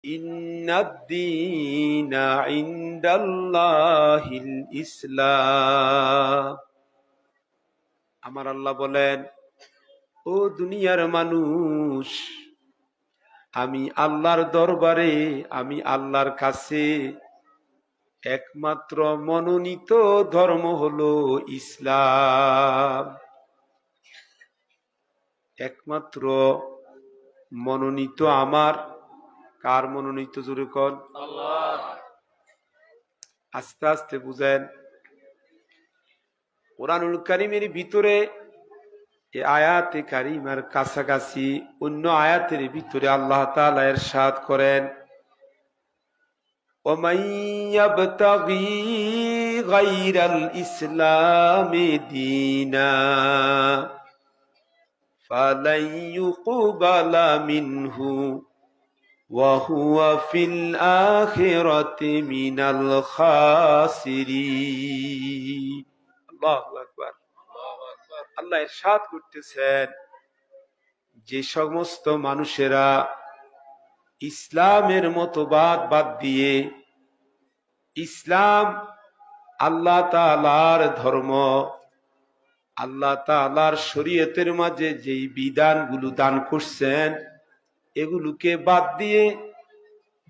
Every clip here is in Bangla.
ইন্নাদ-দীনা ইনদাল্লাহিল ইসলাম। আমার আল্লাহ বলেন, ও দুনিয়ার মানুষ, আমি আল্লাহর দরবারে, আমি আল্লাহর কাছে একমাত্র মনোনীত ধর্ম হলো ইসলাম। একমাত্র মনোনীত আমার। কার মনোনীত? জোরে কোন? আল্লাহ। আস্তে আস্তে বুঝেন। কোরআনুল কারীমের ভিতরে এই আয়াতে কারিমার কাছাকাছি অন্য আয়াতের ভিতরে আল্লাহ তাআলা ইরশাদ করেন, وَمَن يَبْتَغِي غَيْرَ الْإِسْلَامِ دِينًا فَلَن يُقْبَلَ مِنْهُ وَهُوَ فِي الْآخِرَةِ مِنَ الْخَاسِرِينَ। আল্লাহু আকবার। আল্লাহ ইরশাদ করতেছেন, যে সমস্ত মানুষেরা ইসলামের মতবাদ বাদ দিয়ে ইসলাম আল্লাহ তাআলার ধর্ম, আল্লাহ তাআলার শরীয়তের মাঝে যেই বিধানগুলো দান করছেন এগুলোকে বাদ দিয়ে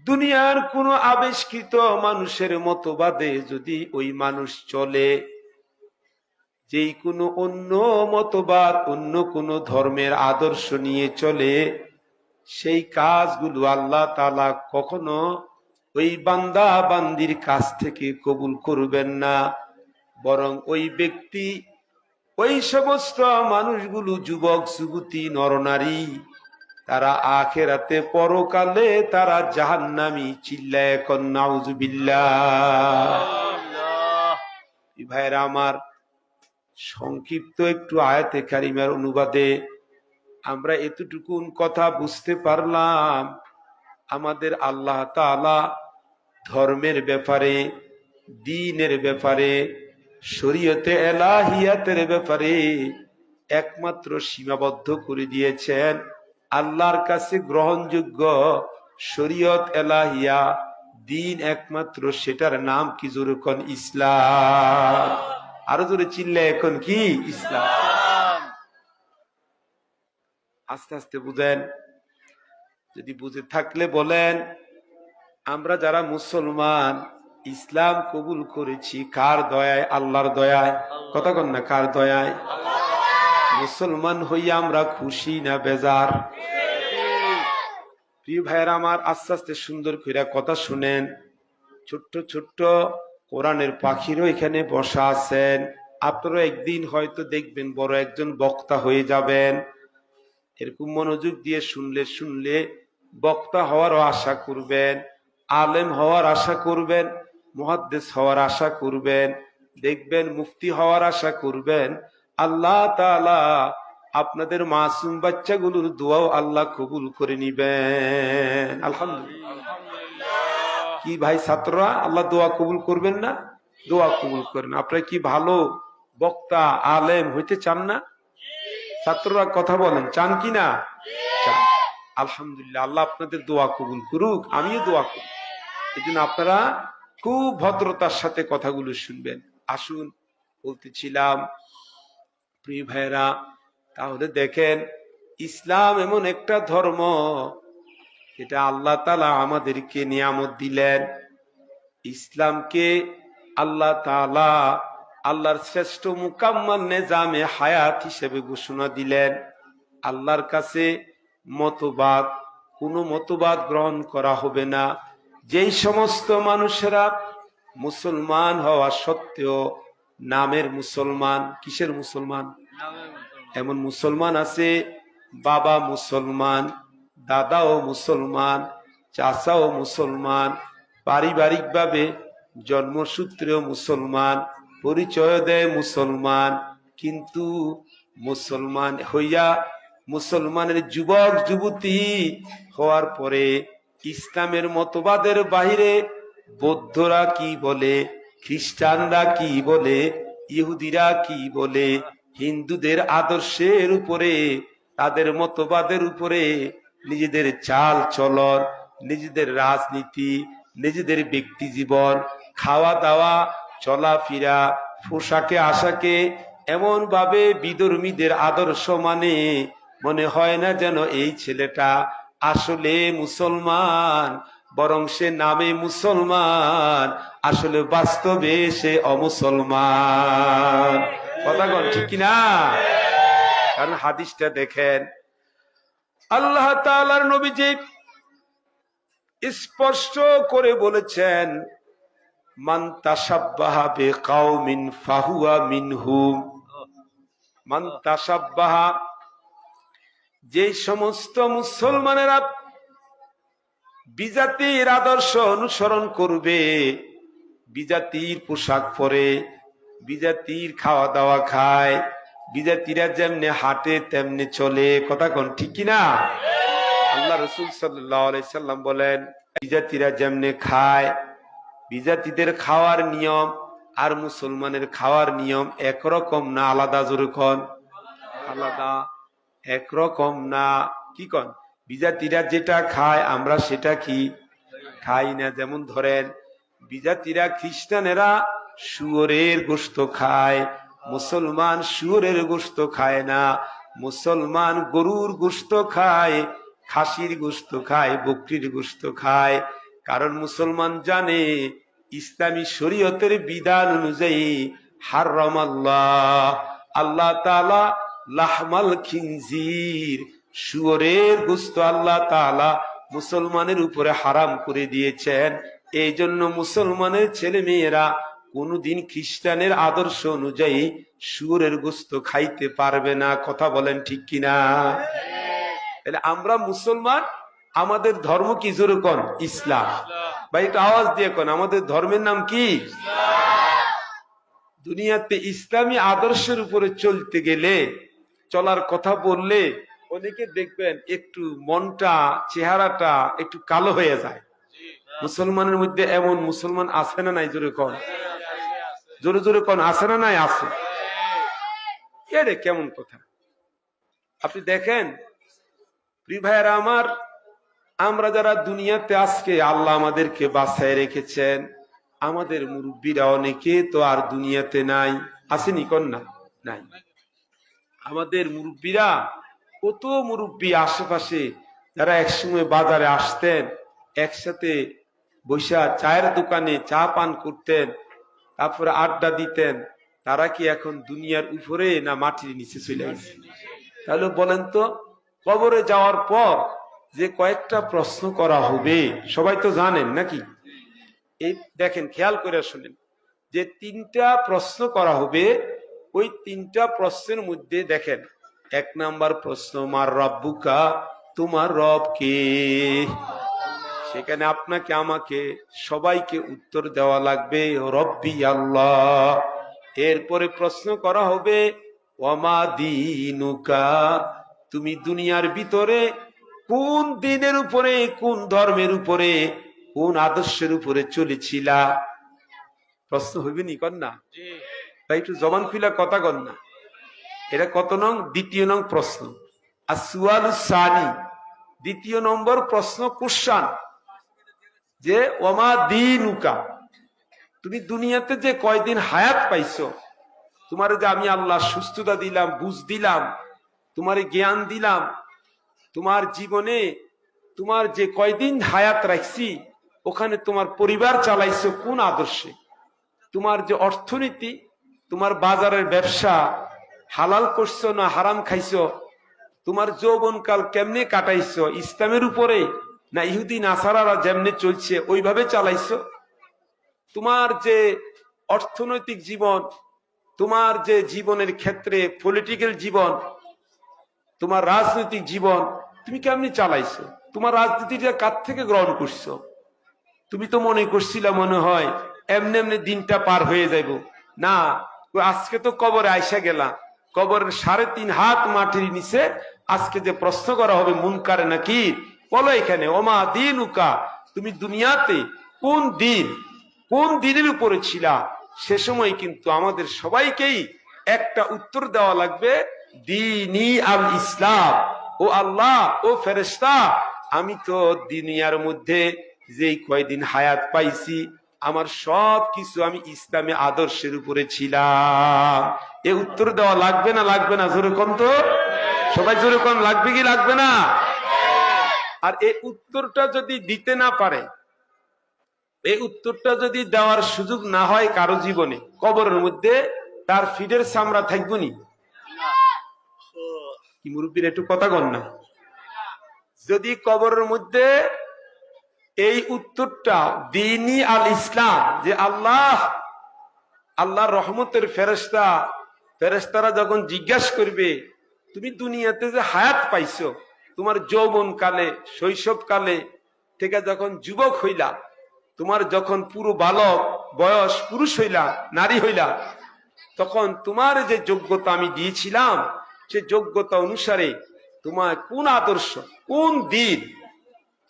দুনিয়ার কোন আবিষ্কৃত মানুষের মতবাদে যদি ওই মানুষ চলে, যেই কোনো অন্য মতবাদ, অন্য কোন ধর্মের আদর্শ নিয়ে চলে, সেই কাজগুলো আল্লাহ তাআলা কখনো ওই বান্দা বান্দির কাছ থেকে কবুল করবেন না। বরং ওই ব্যক্তি, ওই সমস্ত মানুষগুলো, যুবক যুবতী নরনারী, তারা আখিরাতে পরকালে তারা জাহান্নামী। চিল্লায়ে কোন নাউজুবিল্লাহ। ভাইরা আমার, সংক্ষিপ্ত একটু আয়াতে কারিমার অনুবাদে আমরা এতটুকুন কথা বুঝতে পারলাম, আমাদের আল্লাহ তাআলা ধর্মের ব্যাপারে, দ্বীনের ব্যাপারে, শরীয়তে এলাহিয়াতের ব্যাপারে একমাত্র সীমাবদ্ধ করে দিয়েছেন আল্লাহর কাছে গ্রহণযোগ্য শরীয়ত এলাহিয়া, দ্বীন একমাত্র, সেটার নাম কি? জোরে কোন? ইসলাম। আরো জোরে চিল্লায়ে এখন কি? ইসলাম। আস্তে আস্তে বুঝেন। যদি বুঝে থাকলে বলেন, আমরা যারা মুসলমান ইসলাম কবুল করেছি কার দয়ায়? আল্লাহর দয়ায়। কথা কন না, কার দয়ায়? মুসলমান হইয়া আমরা খুশি না বেজার? প্রিয় ভাইয়েরা আমার, আস্তে আস্তে সুন্দর করে কথা শুনেন। ছোট্ট ছোট্ট কোরআনের পাখিরও এখানে বসা আছেন। আপনারা একদিন হয়তো দেখবেন বড় একজন বক্তা হয়ে যাবেন। এরকম মনোযোগ দিয়ে শুনলে শুনলে বক্তা হওয়ারও আশা করবেন, আলেম হওয়ার আশা করবেন, মুহাদ্দিস হওয়ার আশা করবেন, দেখবেন মুফতি হওয়ার আশা করবেন। আল্লাহ তাআলা আপনাদের মাসুম বাচ্চাগুলোর দোয়াও আল্লাহ কবুল করে নিবেন। আলহামদুলিল্লাহ। কি ভাই ছাত্ররা, আল্লাহ দোয়া কবুল করবেন না? দোয়া কবুল করেন। আপনারা কি ভালো বক্তা আলেম হইতে চান না? ছাত্ররা কথা বলেন, চান কি না? চান। আলহামদুলিল্লাহ, আল্লাহ আপনাদের দোয়া কবুল করুক, আমিও দোয়া করি। এই জন্য আপনারা খুব ভদ্রতার সাথে কথাগুলো শুনবেন। আসুন, বলতেছিলাম প্রিয় ভাইরা, তাহলে দেখেন, ইসলাম এমন একটা ধর্ম যেটা আল্লাহ তাআলা আমাদেরকে নিয়ামত দিলেন। ইসলামকে আল্লাহ তাআলা আল্লাহর শ্রেষ্ঠ মুকাম্মাল নিজামে হায়াত হিসেবে ঘোষণা দিলেন। আল্লাহর কাছে মতবাদ, কোনো মতবাদ গ্রহণ করা হবে না। যেই সমস্ত মানুষেরা মুসলমান হওয়া সত্ত্বেও নামের মুসলমান, কিসের মুসলমান? এমন মুসলমান আছে, বাবা মুসলমান, দাদাও মুসলমান, চাচাও মুসলমান, পারিবারিকভাবে জন্মসূত্রেও মুসলমান, পরিচয় দেয় মুসলমান, কিন্তু মুসলমান হইয়া মুসলমানের যুবক যুবতী হওয়ার পরে ইসলামের মতবাদের বাহিরে বৌদ্ধরা কি বলে, খ্রিস্টানরা কি বলে, ইহুদিরা কি বলে, হিন্দুদের আদর্শের উপরে, তাদের মতবাদের উপরে নিজেদের চাল চলন, নিজেদের রাজনীতি, নিজেদের ব্যক্তি জীবন, খাওয়া দাওয়া, চলাফেরা, পোশাকে আশাকে এমন ভাবে বিধর্মীদের আদর্শ মানে মনে হয় না যেন এই ছেলেটা আসলে মুসলমান, বরং সে নামে মুসলমান, আসলে বাস্তবে সে অমুসলমান। কথা বল ঠিক কিনা? কারণ হাদিসটা দেখেন, আল্লাহ তাআলার নবীজি স্পষ্ট করে বলেছেন, মান তাশাব্বাহা বিকাউমিন ফাহুয়া মিনহুম। মান তাশাব্বাহা, যে সমস্ত মুসলমানেরা বিজাতির আদর্শ অনুসরণ করবে, বিজাতির পোশাক পরে, বিজাতির খাওয়া দাওয়া খায়, বিজাতিরা যেমনে হাঁটে তেমনি চলে, কথা কোন ঠিক কিনা? আল্লাহ রাসূল সাল্লাল্লাহু আলাইহি সাল্লাম বলেন, বিজাতিরা যেমনে খায়, বিজাতিদের খাওয়ার নিয়ম আর মুসলমানের খাওয়ার নিয়ম একরকম না আলাদা? জোরে কোন আলাদা, একরকম না। কি কোন? বিজাতিরা যেটা খায় আমরা সেটা কি খাই না। যেমন ধরেন, বিজাতিরা খ্রিস্টানেরা শুয়োরের গোশত খায়, মুসলমান শুয়োরের গোশত খায় না। মুসলমান গরুর গোশত খায়, খাসির গোশত খায়, বকরির গোশত খায়। কারণ মুসলমান জানে ইসলামী শরীয়তের বিধান অনুযায়ী হারামাল্লাহ, আল্লাহ তাআলা লাহমাল খিনজির, শুয়োরের গোশত আল্লাহ তাআলা মুসলমানের উপরে হারাম করে দিয়েছেন। এই জন্য মুসলমানের ছেলে মেয়েরা কোনদিন খ্রিস্টানের আদর্শ অনুযায়ী শুয়োরের গোশত খাইতে পারবে না। কথা বলেন ঠিক কিনা? তাহলে আমরা মুসলমান, আমাদের ধর্ম কি? জোরে কোন ইসলাম। ভাই একটু আওয়াজ দিয়ে কোন, আমাদের ধর্মের নাম কি? দুনিয়াতে ইসলামী আদর্শের উপরে চলতে গেলে, চলার কথা বললে অনেকে দেখবেন একটু মনটা, চেহারাটা একটু কালো হয়ে যায়। মুসলমানের মধ্যে এমন মুসলমান আছে না নাই? জোরে কোন, জোরে জোরে কোন, আছে না নাই? আছে। এরে কেমন কথা? আপনি দেখেন প্রিয় ভাইয়েরা আমার, আমরা যারা দুনিয়াতে আজকে আল্লাহ আমাদেরকে বাঁচায় রেখেছেন, আমাদের মুরব্বীরা অনেকে তো আর দুনিয়াতে নাই, আসেনি কন্যা? নাই। আমাদের মুরব্বীরা, কত মুরব্বী আশেপাশে যারা একসময় বাজারে আসতেন, একসাথে বৈশা চায়ের দোকানে চা পান করতেন, তারপরে আড্ডা দিতেন, তারা কি এখন দুনিয়ার উপরে না মাটির নিচে চলে গেছে? তাহলে বলেন তো, কবরে যাওয়ার পর যে কয়েকটা প্রশ্ন করা হবে সবাই তো জানেন নাকি? এই দেখেন, খেয়াল করে শুনেন, যে তিনটা প্রশ্ন করা হবে, ওই তিনটা প্রশ্নের মধ্যে দেখেন, এক নাম্বার প্রশ্ন, মার রব্বুকা, তোমার রব কে? সেখানে আপনাকে আমাকে সবাইকে উত্তর দেওয়া লাগবে, রব্বি আল্লাহ। এরপরে প্রশ্ন করা হবে, ওয়ামা দীনুকা, তুমি দুনিয়ার ভিতরে কোন দিনের উপরে, কোন ধর্মের উপরে, কোন আদর্শের উপরে চলেছিলা? প্রশ্ন হইবে নি কন্যা? তাই একটু জবান খুলা কথা কন্যা। এটা কত নং? দ্বিতীয় নং প্রশ্ন। আর সুয়ালুস সানি, দ্বিতীয় নম্বর প্রশ্ন, কোশ্চান, যে ওমা দীনুকা, তুমি দুনিয়াতে যে কয়দিন হায়াত পাইছো, তোমার যে আমি আল্লাহ সুস্থতা দিলাম, বুঝ দিলাম, তোমার জ্ঞান দিলাম, তোমার জীবনে তোমার যে কয়দিন হায়াত রাখছি, ওখানে তোমার পরিবার চালাইছো কোন আদর্শে? তোমার যে অর্থনীতি, তোমার বাজারের ব্যবসা হালাল করছো না হারাম খাইছো? তোমার যৌবনকাল কেমনে কাটাইছো? ইসলামের উপরে না ইহুদি নাসারারা যেমনে চলছে ওইভাবে চালাইছো? তোমার যে অর্থনৈতিক জীবন, তোমার যে জীবনের ক্ষেত্রে পলিটিক্যাল জীবন, তোমার রাজনৈতিক জীবন তুমি কেমনি চালাইছো? তোমার রাজনীতিটা কার থেকে গ্রহণ করছো? তুমি তো মনে করছিলা মনে হয় এমনি এমনি দিনটা পার হয়ে যাইব না, আজকে তো কবরে আইসা গেলা, কবরের 3.5 হাত মাটির নিচে আজকে যে প্রশ্ন করা হবে মুনকারে নাকির, বলো এখানে ওমা দীনুকা, তুমি দুনিয়াতে কোন দিন, কোন দিনের উপরে ছিলা? সে সময় কিন্তু আমাদের সবাইকেই একটা উত্তর দেওয়া লাগবে, দীনি আল ইসলাম। ও আল্লাহ, ও ফেরেশতা, আমি তো দুনিয়ার মধ্যে যেই কয়দিন হায়াত পাইছি আমার সব কিছু আমি ইসলামী আদর্শের উপরে ছিলাম। এ উত্তর দেওয়া লাগবে না লাগবে না? জোরে কোন তো, সবাই জোরে কোন, লাগবে কি লাগবে না? আর এই উত্তরটা যদি দিতে না পারে, এই উত্তরটা যদি দেওয়ার সুযোগ না হয় কারো জীবনে, কবরের মধ্যে তার ফিডের চামড়া থাকবো নি? কি মুরব্বীর একটু কথা কন না? যদি কবরের মধ্যে এই উত্তরটা দ্বীনি আল ইসলাম, যে আল্লাহর রহমতের ফেরেশতা, ফেরেশতারা যখন জিজ্ঞাসা করবে তুমি দুনিয়াতে যে হায়াত পাইছো, তোমার যৌবন কালে, শৈশব কালে থেকে যখন যুবক হইলা, তোমার যখন পুরো বালক বয়স পুরুষ হইলা, নারী হইলা, তখন তোমার যে যোগ্যতা আমি দিয়েছিলাম, সে যোগ্যতা অনুসারে তোমার কোন আদর্শ, কোন দিন,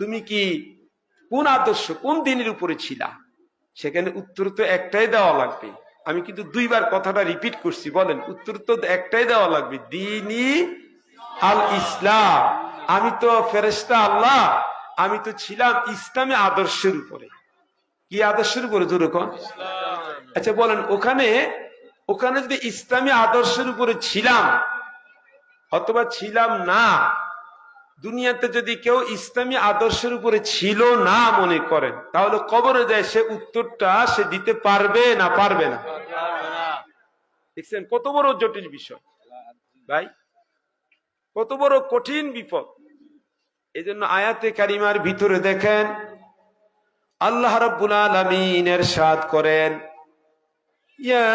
তুমি কি কোন আদর্শ, কোন দিনের উপরে ছিলা, সেখানে উত্তর তো একটাই দেওয়া লাগবে। আমি কিন্তু দুইবার কথাটা রিপিট করছি, বলেন উত্তর তো একটাই দেওয়া লাগবে, দ্বীনি আল ইসলাম। আমি তো ফেরেশতা আল্লাহ, আমি তো ছিলাম ইসলামী আদর্শের উপরে। কি আদর্শের উপরে? জোরে কোন। আচ্ছা বলেন, ওখানে যদি ইসলামী আদর্শের উপরে ছিলাম অথবা ছিলাম না, দুনিয়াতে যদি কেউ ইসলামী আদর্শের উপরে ছিল না মনে করেন, তাহলে কবরে যায় সে উত্তরটা সে দিতে পারবে না? পারবে না? দেখছেন কত বড় জটিল বিষয় ভাই, কত বড় কঠিন বিপদ। এই জন্য আয়াতে কারিমার ভিতরে দেখেন আল্লাহ রাব্বুল আলামিন ইরশাদ করেন, ইয়া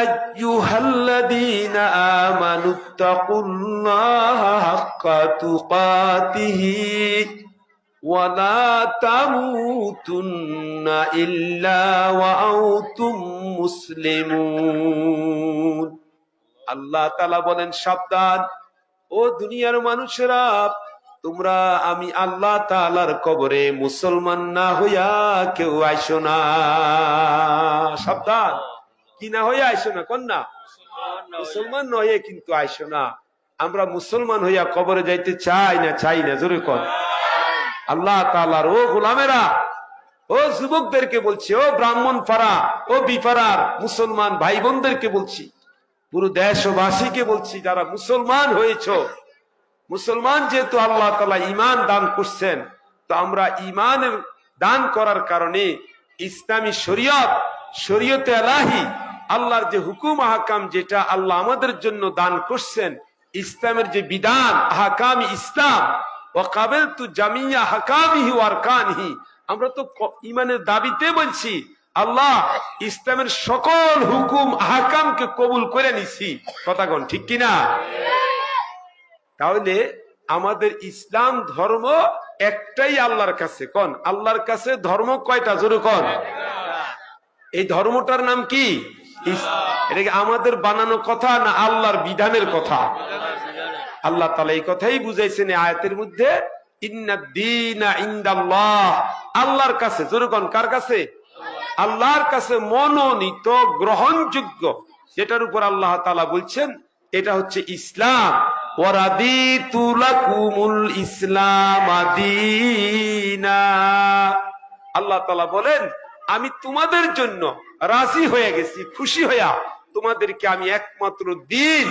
আইয়ুহাল্লাযীনা আমানুত্তাকুল্লাহা হাক্কা তুকাতিহি ওয়া লা তামুতুন্না ইল্লা ওয়া আনতুম মুসলিমুন। আল্লাহ তাআলা বলেন, সাবধান ও দুনিয়ার মানুষেরা, তোমরা আমি আল্লাহ তাআলার কবরে মুসলমান না হইয়া কেউ আইসো না। সাবধান, কি না হইয়া আইসো না? কন্যা মুসলমান নয় কিন্তু আইসো না। আমরা মুসলমান হইয়া কবরে যাইতে চাই না? চাই না? জোরে কর। আল্লাহ তাআলার ও গোলামেরা, ও যুবকদেরকে বলছি, ও ব্রাহ্মণ পাড়া, ও বিপাড়ার মুসলমান ভাই বোনদেরকে বলছি, পুরো দেশবাসীকে বলছি, যারা মুসলমান হয়েছ, মুসলমান যেহেতু আল্লাহ তাআলা ঈমান দান করছেন, তো আমরা ঈমানের দান করার কারণে ইসলামী শরীয়তে ইলাহি, আল্লাহর যে হুকুম আহকাম যেটা আল্লাহ আমাদের জন্য দান করছেন, ইসলামের যে বিধান আহকাম ইসলাম, ওয়া কাবিলতু জামিয়া আহকামিহি ওয়া আরকানিহি, আমরা তো ঈমানের দাবিতে বলছি আল্লাহ ইসলামের সকল হুকুম আহকামকে কবুল করে নিছি। কথা কোন ঠিক কিনা? তাহলে আমাদের ইসলাম ধর্ম একটাই আল্লাহর কাছে। কোন আল্লাহর কাছে ধর্ম কয়টা? জোরে কোন। এই ধর্মটার নাম কি? এটা কি আমাদের বানানো কথা না আল্লাহর বিধানের কথা? আল্লাহ তাআলা এই কথাই বুঝাইছেন আয়াতের মধ্যে, ইন্নাদ দীনা ইনদাল্লাহ, আল্লাহর কাছে। জোরে কোন, কার কাছে? আল্লাহর কাছে মনোনীত গ্রহণযোগ্য, যেটার উপর আল্লাহ তাআলা বলছেন এটা হচ্ছে ইসলাম। ওয়ারাদিতু লাকুমুল ইসলাম দীনা, আল্লাহ তাআলা বলেন আমি তোমাদের জন্য রাজি হয়ে গেছি, খুশি হইয়া তোমাদেরকে আমি একমাত্র দিন,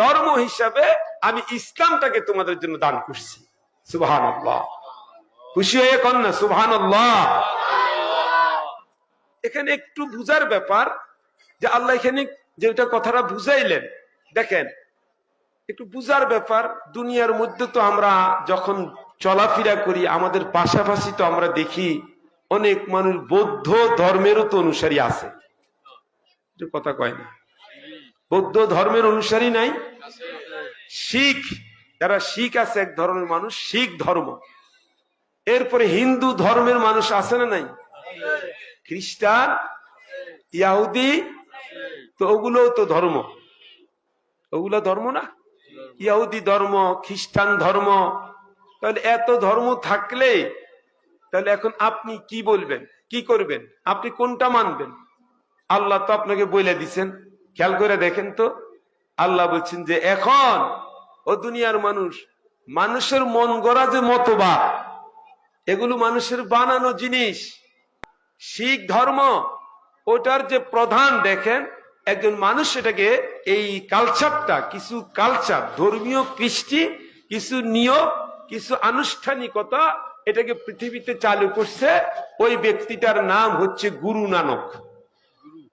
ধর্ম হিসাবে আমি ইসলামটাকে তোমাদের জন্য দান করছি। সুবহানাল্লাহ, খুশি হয়ে কন না সুবহানাল্লাহ। এখানে একটু বুঝার ব্যাপার যে আল্লাহ এখানে যেটা কথাটা বুঝাইলেন, দেখেন একটু বুঝার ব্যাপার। দুনিয়ার মধ্যে তো আমরা যখন চলাফেরা করি, আমাদের পাশাপাশি তো আমরা দেখি অনেক মানুষ বৌদ্ধ ধর্মেরও তো অনুসারী আছে। কথা কয় না? বৌদ্ধ ধর্মের অনুসারী নাই? শিখ, যারা শিখ আছে এক ধরনের মানুষ, শিখ ধর্ম। এরপরে হিন্দু ধর্মের মানুষ আছে না নাই? খ্রিস্টান, ইহুদি, তো ওগুলোও তো ধর্ম। ওগুলো ধর্ম না? ইহুদি ধর্ম, খ্রিস্টান ধর্ম। তাহলে এত ধর্ম থাকলে তাহলে এখন আপনি কি বলবেন, কি করবেন? আপনি কোনটা মানবেন? আল্লাহ তো আপনাকে বলে দিচ্ছেন, খেয়াল করে দেখেন তো। আল্লাহ বলছেন যে এখন ও দুনিয়ার মানুষ, মানুষের মন গড়া যে মতবাদ, এগুলো মানুষের বানানো জিনিস। শিখ ধর্ম ওটার যে প্রধান দেখেন একজন মানুষ, এটাকে এই কালচারটা, কিছু কালচার, ধর্মীয় কৃষ্টি, কিছু নিয়ম, কিছু আনুষ্ঠানিকতা, এটাকে পৃথিবীতে চালু করছে। ওই ব্যক্তিটার নাম হচ্ছে গুরু নানক।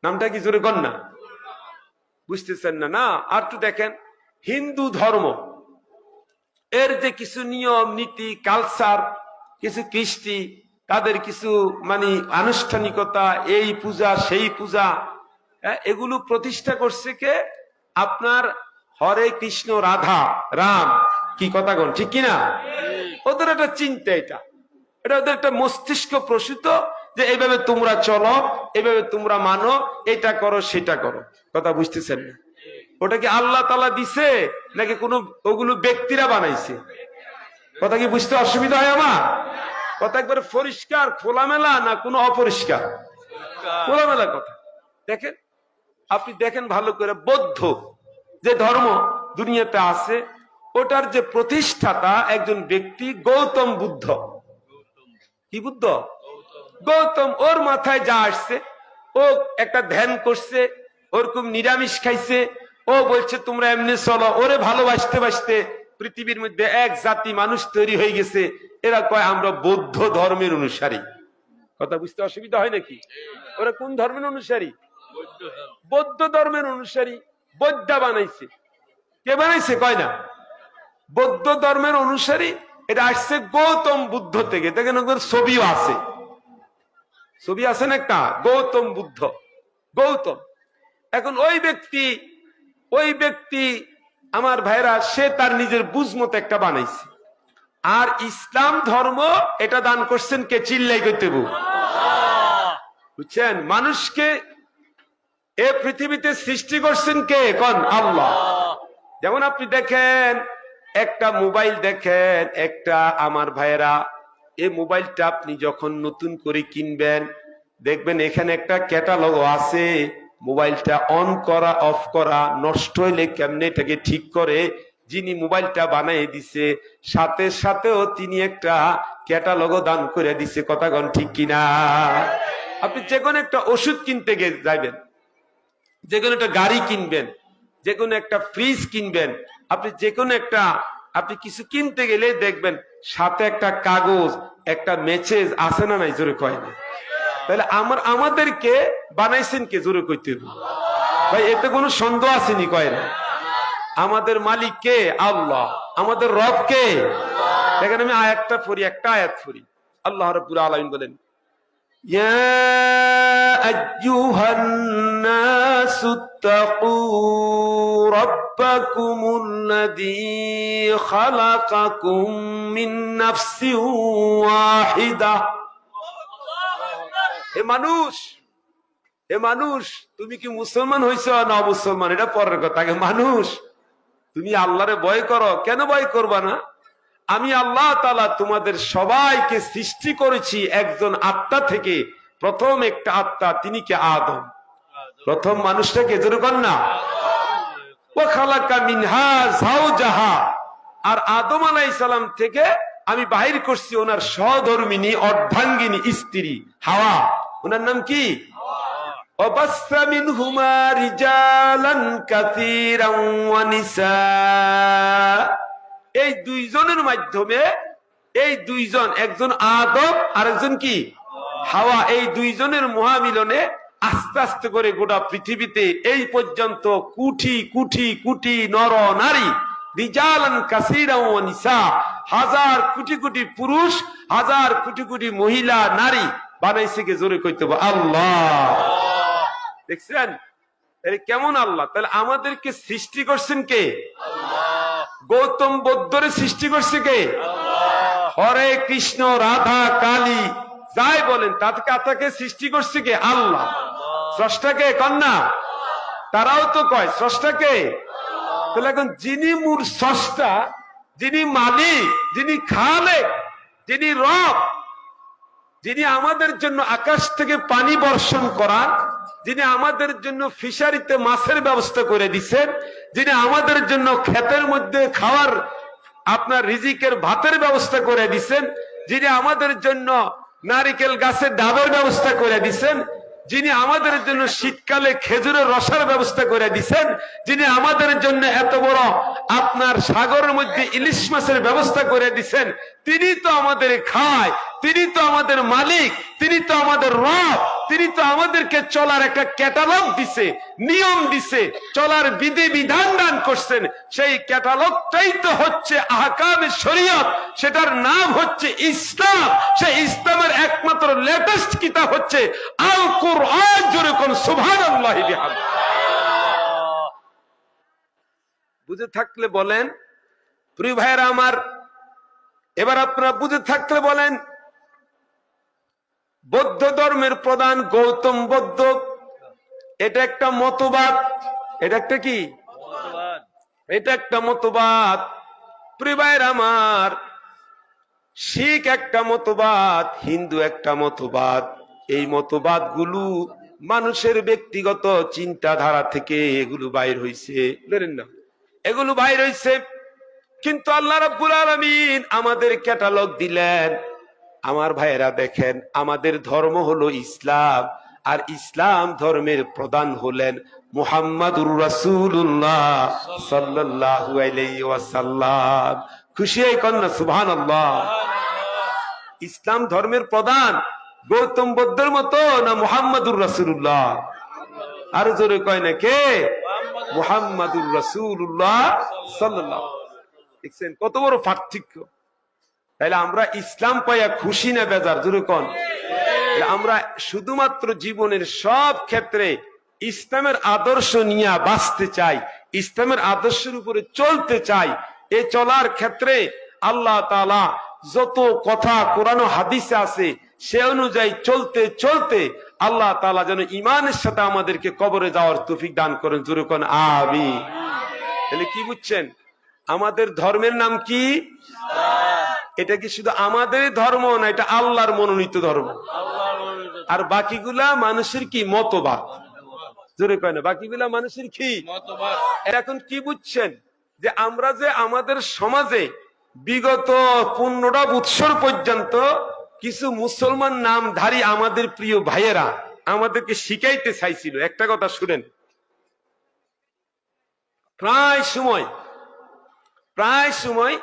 নামটা কি জোরে কন না? বুঝতেছেন না? না, আর তো দেখেন হিন্দু ধর্ম, এর যে কিছু নিয়ম নীতি, কালচার, কিছু কৃষ্টি, তাদের কিছু মানে আনুষ্ঠানিকতা, এই পূজা সেই পূজা, এগুলো প্রতিষ্ঠা করছে কে? আপনার হরে কৃষ্ণ রাধা রাম, কি কথা বল ঠিক কিনা? ওদের একটা চিন্তা, এটা ওদের একটা মস্তিষ্ক প্রসূত, যে এইভাবে তোমরা চলো, এইভাবে তোমরা মানো, এটা করো সেটা করো। কথা বুঝতেছেন না? ওটা কি আল্লাহ তাআলা দিছে নাকি কোনো ওগুলো ব্যক্তিরা বানাইছে? কথা কি বুঝতে অসুবিধা হয় আমার? কথা একবারে পরিষ্কার খোলামেলা না কোনো অপরিষ্কার? খোলামেলা কথা। দেখেন, আপনি দেখেন ভালো করে, বৌদ্ধ যে ধর্ম দুনিয়াতে আছে, ওটার যে প্রতিষ্ঠাতা একজন ব্যক্তি গৌতম বুদ্ধ। কি বুদ্ধ? গৌতম। ওর মাথায় যা আসছে, ও একটা ধ্যান করছে, ওরকম নিরামিষ খাইছে, ও বলছে তোমরা এমনি চলো। ওরে ভালোবাসতে বাসতে পৃথিবীর মধ্যে এক জাতি মানুষ তৈরি হয়ে গেছে, এরা কয় আমরা বৌদ্ধ ধর্মের অনুসারী। কথা বুঝতে অসুবিধা হয় নাকি? ওরা কোন ধর্মের অনুসারী? বৌদ্ধ ধর্মের অনুসারী। বৌদ্ধ বানাইছে কে? বানাইছে কয় না? বৌদ্ধ ধর্মের অনুসারী। এটা আসছে গৌতম বুদ্ধ থেকে। দেখেন ওদের ছবিও আছে, ছবি আছে না একটা, গৌতম বুদ্ধ, গৌতম। এখন ওই ব্যক্তি আমার ভাইরা, সে তার নিজের বুঝ মতো একটা বানাইছে। আর ইসলাম ধর্ম এটা দান করছেন কে? চিল্লাই করতে বুঝছেন? মানুষকে এ পৃথিবীতে সৃষ্টি করছেন কে? কোন? আল্লাহ। যেমন আপনি দেখেন একটা মোবাইল, দেখেন একটা আমার ভাইরা, এই মোবাইলটা আপনি যখন নতুন করে কিনবেন, দেখবেন এখানে একটা ক্যাটালগ আছে। মোবাইলটা অন করা, অফ করা, নষ্ট হইলে কেমনে এটাকে ঠিক করে, যিনি মোবাইলটা বানিয়ে দিছে সাথে সাথেও তিনি একটা ক্যাটালগও দান করে দিছে। কথা কন ঠিক কিনা? আপনি যে কোনো একটা ওষুধ কিনতে যাবেন, যে কোনো একটা গাড়ি কিনবেন, যে কোনো একটা ফ্রিজ কিনবেন, আপনি যে কোনো একটা আপনি কিছু কিনতে গেলে দেখবেন সাথে একটা কাগজ, একটা মেসেজ আছে না নাই? জোরে কয় না? তাহলে আমাদেরকে বানাইছেন কে? জোরে কইতে ভাই, এতে কোনো সন্দেহ আসেনি? কয় না? আমাদের মালিক কে? আল্লাহ। আমাদের রব কে? দেখেন আমি আয়াতটা পড়ি, একটা আয়াত পড়ি। আল্লাহ রাব্বুল আলামিন বলেন, ইয়া আইয়ুহান নাসুত্তাকু রাব্বাকুমুল্লাযী খালাকাকুম মিন নাফসিন ওয়াহিদা। হে মানুষ, তুমি কি মুসলমান হইছ না অমুসলমান এটা পরের কথা। আগে মানুষ, তুমি আল্লাহরে ভয় করো। কেন ভয় করবা না? আমি আল্লাহ তাআলা তোমাদের সবাইকে সৃষ্টি করেছি একজন আত্মা থেকে। প্রথম একটা আত্মা, তিনি কে? আদম। প্রথম মানুষটাকে যেরকম না, ওয়া খালাকা মিনহা যাওজাহা, আর আদম আলাইহিস সালাম থেকে আমি বাহির করছি ওনার সহধর্মিনী অর্ধাঙ্গিনী স্ত্রী হাওয়া। ওনার নাম কি? ওয়াবাসসা মিনহুমা রিজালান কাসীরান ওয়া নিসা। এই দুইজনের মাধ্যমে, এই দুইজন, একজন আদম আর একজন কি? হাওয়া, এই দুইজনের মহামিলনে আস্তে আস্তে করে গোটা পৃথিবীতে এই পর্যন্ত কোটি কোটি কোটি নর নারী, রিজালান কাসীরান ওয়া নিসা, হাজার কোটি কোটি পুরুষ, হাজার কোটি কোটি মহিলা নারী বানাইছে কে? জোরে কইতে হবে আল্লাহ। দেখছেন কেমন আল্লাহ? তাহলে আমাদেরকে সৃষ্টি করছেন কে? গৌতম বুদ্ধরে সৃষ্টি করছে কে? হরে কৃষ্ণ রাধা কালী যাই বলেন তাকে সৃষ্টি করছে কে? আল্লাহ। স্রষ্টাকে? কন্যা তারাও তো কয় স্রষ্টাকে। তাহলে এখন যিনি মূল স্রষ্টা, যিনি মালিক, যিনি খালেক, যিনি রব, যিনি আমাদের জন্য আকাশ থেকে পানি বর্ষণ করান, যিনি আমাদের জন্য ফিশারিতে মাছের ব্যবস্থা করে দিচ্ছেন, যিনি আমাদের জন্য ক্ষেতের মধ্যে খাওয়ার আপনার রিজিকের ভাতের ব্যবস্থা করে দিছেন, যিনি আমাদের জন্য নারিকেল গাছের ডাবের ব্যবস্থা করে দিছেন, যিনি আমাদের জন্য শীতকালে খেজুরের রসের ব্যবস্থা করে দিছেন, যিনি আমাদের জন্য এত বড় আপনার সাগরের মধ্যে ইলিশ মাছের ব্যবস্থা করে দিছেন, তিনি তো আমাদের খায়, তিনি তো আমাদের মালিক, তিনি তো আমাদের রব, তিনি তো আমাদেরকে চলার একটা ক্যাটালগ দিছে, নিয়ম দিছে, চলার বিধি বিধান দান করছেন। সেই ক্যাটালগটাই তো হচ্ছে আহকামে শরীয়ত, সেটার নাম হচ্ছে ইসলাম। সেই ইসলামের একমাত্র লেটেস্ট কিতাব হচ্ছে আল কুরআন। জোরে কোন সুবহানাল্লাহ বিহামদিহি। বুঝে থাকলে বলেন। প্রিয় ভাইয়েরা আমার, এবার আপনারা বুঝে থাকলে বলেন, বৌদ্ধ ধর্মের প্রধান গৌতম বৌদ্ধ, এটা একটা মতবাদ। এটা একটা কি? এটা একটা মতবাদ। প্রিয় ভাইয়েরা আমার, শিখ একটা মতবাদ, হিন্দু একটা মতবাদ। এই মতবাদ গুলো মানুষের ব্যক্তিগত চিন্তাধারা থেকে এগুলো বাইর হইছে, জানেন না, এগুলো বাইর হইছে। কিন্তু আল্লাহ রাব্বুল আলামিন আমাদের ক্যাটালগ দিলেন। আমার ভাইয়েরা দেখেন, আমাদের ধর্ম হলো ইসলাম, আর ইসলাম ধর্মের প্রধান হলেন মুহাম্মাদুর রাসূলুল্লাহ সাল্লাল্লাহু আলাইহি ওয়াসাল্লাম। খুশি হয়ে কন্যা সুবহানাল্লাহ। ইসলাম ধর্মের প্রধান গৌতম বুদ্ধের মতো না মুহাম্মাদুর রাসূলুল্লাহ? আর জোরে কয় না কে? মুহাম্মাদুর রাসূলুল্লাহ সাল্লাল্লাহু। দেখছেন কত বড় পার্থক্য? তাইলে আমরা ইসলাম পাইয়া খুশি না বেজার? জোরে কোন। আমরা শুধুমাত্র জীবনের সব ক্ষেত্রে ইসলামের আদর্শ নিয়ে বাঁচতে চাই, ইসলামের আদর্শের উপরে চলতে চাই। এই চলার ক্ষেত্রে আল্লাহ তাআলা যত কথা কোরআন ও হাদিসে আছে সে অনুযায়ী চলতে চলতে আল্লাহ তাআলা যেন ঈমানের সাথে আমাদেরকে কবরে যাওয়ার তৌফিক দান করেন। জোরে কোন আমিন। তাহলে কি বুঝছেন? আমাদের ধর্মের নাম কি? এটা কি শুধু আমাদের ধর্ম না, এটা আল্লাহর মনোনীত ধর্ম। আর বাকিগুলা মানুষের কি? মতবাদ। জোরে কয় না, বাকিগুলা মানুষের কি? মতবাদ। এখন কি বুঝছেন? যে আমরা যে আমাদের সমাজে বিগত 15টা বৎসর পর্যন্ত কিছু মুসলমান নামধারী আমাদের প্রিয় ভাইয়েরা আমাদেরকে শিখাইতে চাইছিল। একটা কথা শুনেন, প্রায় সময়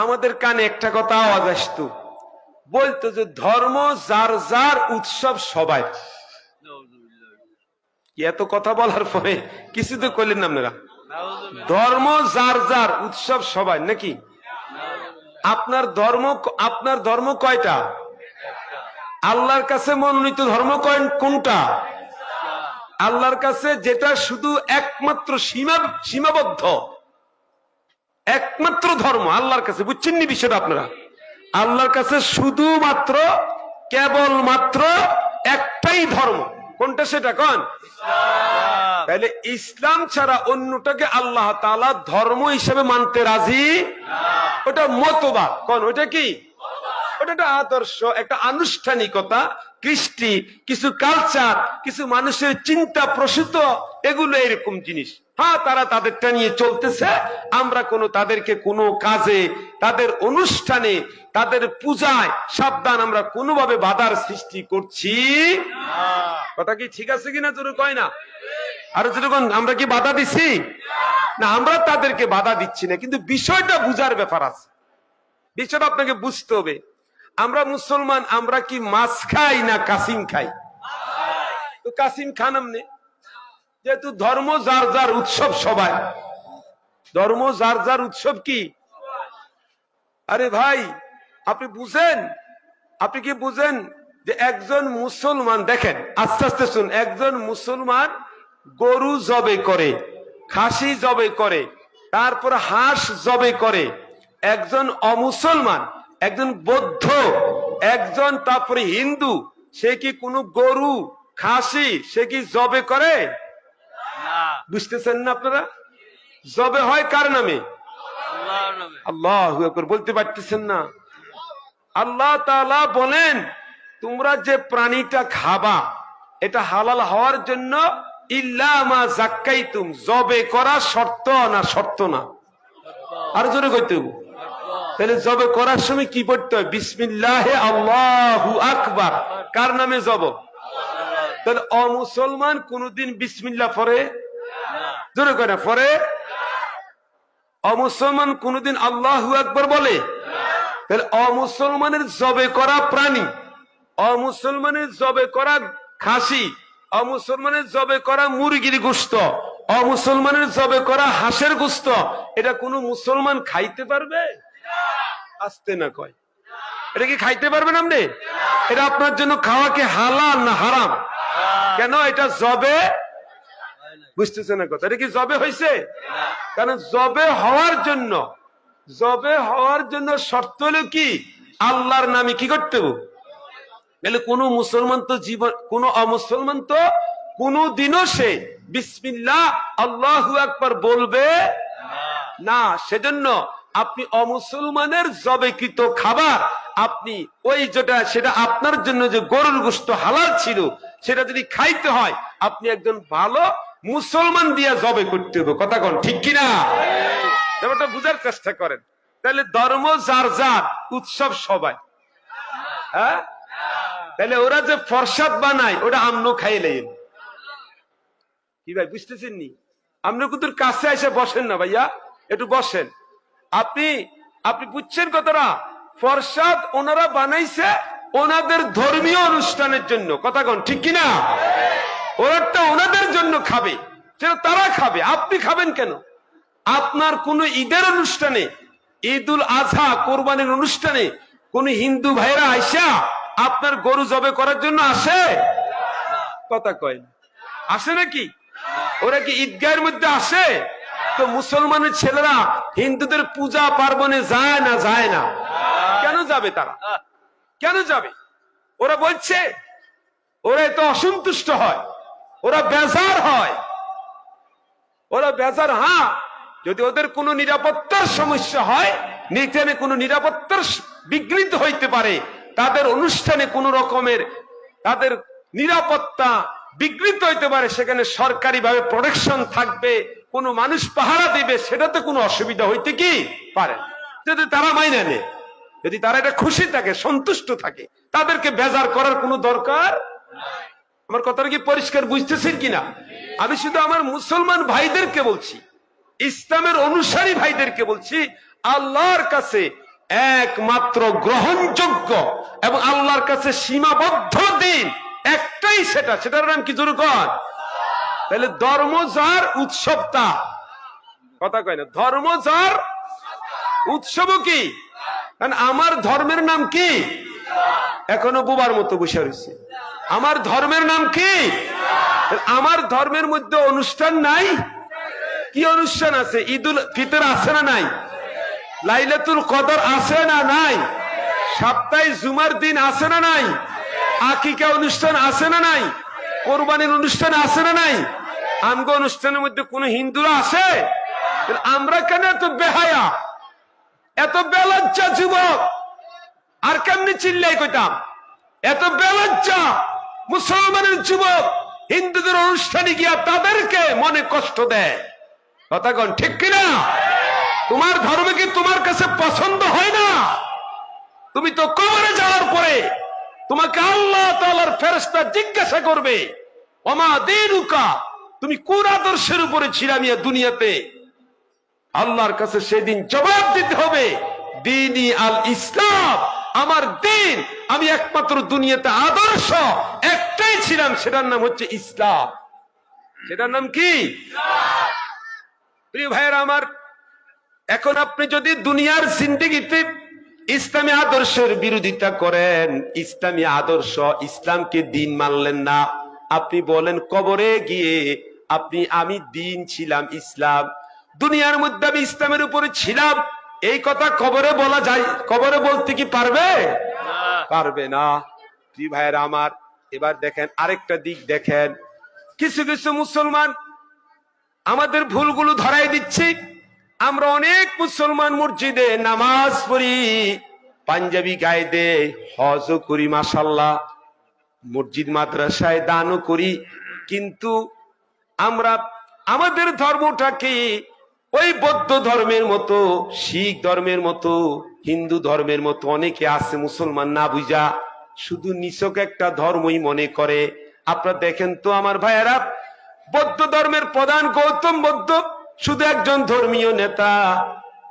আমাদের কানে একটা কথা আওয়াজ আসতো, বলতো যে ধর্ম যার যার, উৎসব সবাই। এত কথা বলার পরে কিছু তো করলেন না আপনারা? ধর্ম যার যার, উৎসব সবাই নাকি? আপনার ধর্ম কয়টা? আল্লাহর কাছে মনোনীত ধর্ম কোনটা? আল্লাহর কাছে যেটা শুধু একমাত্র সীমাবদ্ধ, একমাত্র ধর্ম আল্লাহর কাছে। বুঝছেন নি বিষয়টা আপনারা? আল্লাহর কাছে শুধুমাত্র কেবলমাত্র একটাই ধর্ম। কোনটা সেটা কোন? তাহলে ইসলাম ছাড়া অন্যটাকে আল্লাহ তাআলা ধর্ম হিসেবে মানতে রাজি না। ওটা মতবাদ। কোন? ওটা কি? ওটা একটা আদর্শ, একটা আনুষ্ঠানিকতা, কৃষ্টি, কিছু কালচার, কিছু মানুষের চিন্তা প্রসূত, এগুলো এরকম জিনিস। হ্যাঁ, তারা তাদেরটা নিয়ে চলতেছে। আমরা তাদেরকে কোনো কাজে, তাদের অনুষ্ঠানে, তাদের পূজায় সাবধান, আমরা কোনোভাবে বাধার সৃষ্টি করছি না। কথা কি ঠিক আছে কিনা? জোরে কয় না। আর যেরকম আমরা কি বাধা দিচ্ছি না? আমরা তাদেরকে বাধা দিচ্ছি না, কিন্তু বিষয়টা বুঝার ব্যাপার আছে। বিষয়টা আপনাকে বুঝতে হবে। আমরা মুসলমান, আমরা কি মাছ খাই না কাসিম খাই? তো কাসিম খান আমনে, যেহেতু ধর্ম যার যার, উৎসব সবাই। ধর্ম যার যার, উৎসব কি? আরে ভাই, আপনি বুঝেন? আপনি কি বুঝেন যে একজন মুসলমান, দেখেন আস্তে আস্তে শুন, একজন মুসলমান গরু জবে করে, খাসি জবে করে, তারপর হাঁস জবে করে। একজন অমুসলমান, একজন বৌদ্ধ, একজন তারপরে হিন্দু, সে কি কোনো গরু খাসি সে কি জবে করে? বুঝতেছেন না আপনারা? জবে হয় কার নামে? আল্লাহু আকবার। বলতে পারতেছেন না? আল্লাহ তাআলা বলেন, তোমরা যে প্রাণীটা খাবা এটা হালাল হওয়ার জন্য ইল্লা মা যাক্কাইতুম, জবে করা শর্ত না? শর্ত না? আর জোরে কইতে তাহলে জবে করার সময় কি পড়তে হয়? বিসমিল্লাহে আল্লাহু আকবার। কার নামে জব? তাহলে অমুসলমান কোনদিন বিসমিল্লাহ পড়ে? জোরে করে পড়ে? অমুসলমান কোনদিন আল্লাহু আকবার বলে? তাহলে অমুসলমানের জবে করা প্রাণী, অমুসলমানের জবে করা খাসি, অমুসলমানের জবে করা মুরগির গোশত, অমুসলমানের জবে করা হাঁসের গোশত, এটা কোন মুসলমান খাইতে পারবে? আসতে না কয়, এটা কি খাইতে পারবেন আপনি? এটা আপনার জন্য খাওয়া কি হালাল না হারাম? কেন? এটা জবে, বুঝতেছে না কথা, এটা কি জবে হয়েছে? কারণ জবে হওয়ার জন্য, জবে হওয়ার জন্য শর্ত হলো কি? আল্লাহর নামে কি করতে হবে? তাহলে কোন মুসলমান তো জীবন, কোন অমুসলমান তো কোনদিনও সে বিসমিল্লাহ আল্লাহু আকবার বলবে না। সেজন্য আপনি অমুসলমানের জবেকৃত খাবার আপনি ওই যেটা, সেটা আপনার জন্য যে গরুর গোশত হালাল ছিল, সেটা যদি খাইতে হয় আপনি একজন ভালো মুসলমান দিয়ে জবে করতে হবে। কথা কোন ঠিক কিনা? ব্যাপারটা বুঝার চেষ্টা করেন। তাহলে ধর্ম যার যার, উৎসব সবাই। হ্যাঁ, তাহলে ওরা যে প্রসাদ বানায় ওটা আমনো খাইলেন কি ভাই? বুঝতেছেন নি? আপনি কিন্তু কাছে এসে বসেন না ভাইয়া, একটু বসেন। আপনি আপনি বুঝছেন কথাটা? প্রসাদ ওনারা বানাইছে ওনাদের ধর্মীয় অনুষ্ঠানের জন্য। কথা কোন ঠিক কিনা? ওরাটা ওনাদের জন্য খাবে, সেটা তারা খাবে, আপনি খাবেন কেন? আপনার কোন ঈদের অনুষ্ঠানে, ঈদুল আজহা কোরবানির অনুষ্ঠানে কোন হিন্দু ভাইরা আইসা আপনার গরু জবে করার জন্য আসে? কথা কয় না, আসে নাকি? ওরা কি ঈদগাহের মধ্যে আসে? তো মুসলমানের ছেলেরা হিন্দুদের পূজা পার্বণে যায় না? যায় না। কেন যাবে তারা? কেন যাবে? ওরা বলছে, ওরা এত অসন্তুষ্ট হয়, ওরা বেজার হয়, ওরা বেজার। হ্যাঁ, যদি ওদের কোনো নিরাপত্তার সমস্যা হয়, নিচে কোনো নিরাপত্তার বিঘ্নিত হইতে পারে, তাদের অনুষ্ঠানে কোন রকমের তাদের নিরাপত্তা বিঘ্নিত হইতে পারে, সেখানে সরকারি ভাবে প্রোটেকশন থাকবে, কোন মানুষ পাহারা দিবে, সেটাতে কোনো অসুবিধা হইতে কি পারে যদি তারা মাইনে নেয়, যদি তারা এটা খুশি থাকে, সন্তুষ্ট থাকে, তাদেরকে বেজার করার কোনো দরকার। আমার কথাটা কি পরিষ্কার বুঝতেছেন কিনা? আমি শুধু আমার মুসলমান ভাইদেরকে বলছি, ইসলামের অনুসারী ভাইদেরকে বলছি, আল্লাহর কাছে একমাত্র গ্রহণযোগ্য এবং আল্লাহর কাছে সীমাবদ্ধ দিন একটাই, সেটার নাম কি? জোরে কন। তাহলে ধর্ম যার, উৎসব তার। কথা কয় না? ধর্ম যার, উৎসবও কি? কারণ আমার ধর্মের নাম কি? এখনো বোবার মতো বসে রয়েছে। আমার ধর্মের নাম কি? আমার ধর্মের মধ্যে অনুষ্ঠান নাই? কি অনুষ্ঠান আছে? ঈদুল ফিতর আছে না নাই? লাইলাতুল কদর আছে না নাই? সপ্তাহে জুমার দিন আছে না নাই? আকিকা অনুষ্ঠান আছে না নাই? কোরবানির অনুষ্ঠান আছে না নাই? আমগো অনুষ্ঠানের মধ্যে কোন হিন্দুরা আছে? আমরা কেন এত বেহায়া, এত বেলজ্জা যুবক? আর কেমনি চিল্লাই কইতাম? এত বেলজ্জা মুসলমানের যুবক হিন্দুদের অনুষ্ঠানে গিয়া তাদেরকে মনে কষ্ট দেয়। কথা কন ঠিক কিনা? তোমার ধর্ম কি তোমার কাছে পছন্দ হয় না? তুমি তো কবরে যাওয়ার পরে তোমাকে আল্লাহ তাআলার ফেরেশতা জিজ্ঞাসা করবে, ওমা দীনুকা, তুমি কোন আদর্শের উপরে ছিলামিয়া দুনিয়াতে? আল্লাহর কাছে সেদিন জবাব দিতে হবে, দীনি আল ইসলাম, আমার দিন, আমি একমাত্র দুনিয়াতে আদর্শ একটাই ছিলাম, সেটার নাম হচ্ছে ইসলাম। সেটার নাম কি? প্রিয় ভাইয়েরা আমার, এখন আপনি যদি দুনিয়ার জিন্দেগিতে ইসলামী আদর্শের বিরোধিতা করেন, ইসলামী আদর্শ, ইসলামকে দিন মানলেন না, আপনি বলেন কবরে গিয়ে আমি দিন ছিলাম ইসলাম, দুনিয়ার মধ্যে আমি ইসলামের উপরে ছিলাম, এই কথা কবরে বলা যায়? কবরে বলতে কি পারবে? পারবে না। প্রিয় ভাইয়েরা আমার, এবার দেখেন আরেকটা দিক দেখেন, কিছু কিছু মুসলমান আমাদের ভুলগুলো ধরাই দিচ্ছে। আমরা অনেক মুসলমান মসজিদে নামাজ পড়ি, পাঞ্জাবি গায়ে দে, হজও করি, মাশাআল্লাহ, মসজিদ মাদ্রাসায় দানও করি, কিন্তু আমরা আমাদের ধর্মটাকে ওই বৌদ্ধ ধর্মের মতো, শিখ ধর্মের মতো, হিন্দু ধর্মের মতো অনেকে আছে মুসলমান না বুঝা শুধু নিছক একটা ধর্মই মনে করে। আপনারা দেখেন তো আমার ভাইয়েরা, বৌদ্ধ ধর্মের প্রধান গৌতম বুদ্ধ শুধু একজন ধর্মীয় নেতা।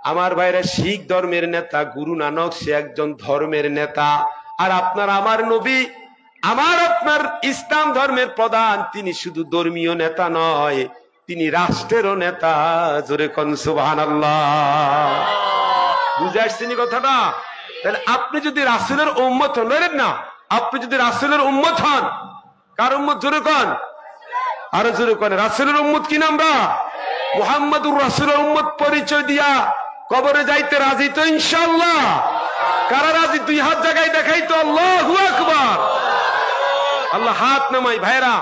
আমার ভাইরা, শিখ ধর্মের নেতা গুরু নানক, সে একজন ধর্মের নেতা। আর আপনার আমার নবী, আমার আপনার ইসলাম ধর্মের প্রধান, তিনি শুধু ধর্মীয় নেতা নয়, তিনি রাষ্ট্রেরও নেতা। জোরে কোন সুবহানাল্লাহ। বুঝে আসছেন কথাটা? তাহলে আপনি যদি রাসূলের উম্মত হন, না আপনি যদি রাসূলের উম্মত হন, কার উম্মত? জোরে কোন, আরো জোরে কোন। রাসূলের উম্মত কি নাম? আমরা মুহাম্মাদুর রাসূলের উম্মত পরিচয় দিয়া কবরে যাইতে রাজি তো ইনশাআল্লাহ? কারা রাজি? দুই হাত জায়গায় দেখাই তো। আল্লাহু আকবার। আল্লাহ হাত নামাই ভাইরা।